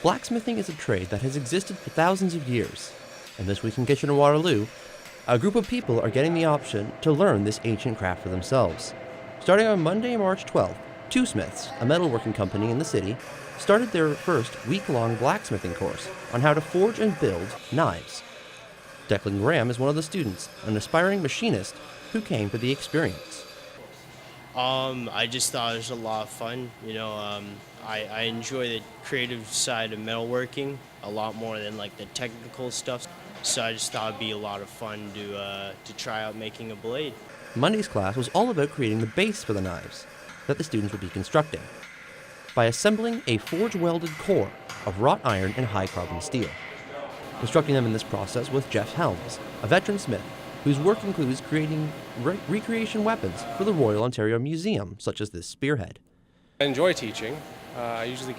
Blacksmithing is a trade that has existed for thousands of years, and this week in Kitchener-Waterloo, a group of people are getting the option to learn this ancient craft for themselves. Starting on Monday, March 12th, Two Smiths, a metalworking company in the city, started their first week-long blacksmithing course on how to forge and build knives. Declan Graham is one of the students, an aspiring machinist who came for the experience. I just thought it was a lot of fun. I enjoy the creative side of metalworking a lot more than like the technical stuff. So I just thought it'd be a lot of fun to try out making a blade. Monday's class was all about creating the base for the knives that the students would be constructing by assembling a forge-welded core of wrought iron and high-carbon steel. Instructing them in this process was Jeff Helms, a veteran smith whose work includes creating recreation weapons for the Royal Ontario Museum, such as this spearhead. I enjoy teaching. I usually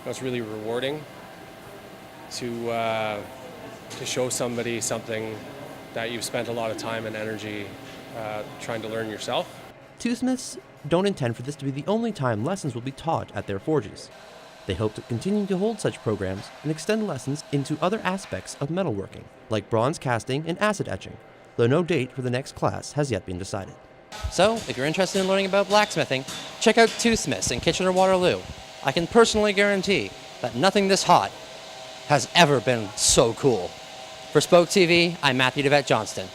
it's really rewarding to show somebody something that you've spent a lot of time and energy trying to learn yourself. Two Smiths don't intend for this to be the only time lessons will be taught at their forges. They hope to continue to hold such programs and extend lessons into other aspects of metalworking, like bronze casting and acid etching, though no date for the next class has yet been decided. So, if you're interested in learning about blacksmithing, check out Two Smiths in Kitchener-Waterloo. I can personally guarantee that nothing this hot has ever been so cool. For Spoke TV, I'm Matthew Vette-Johnston.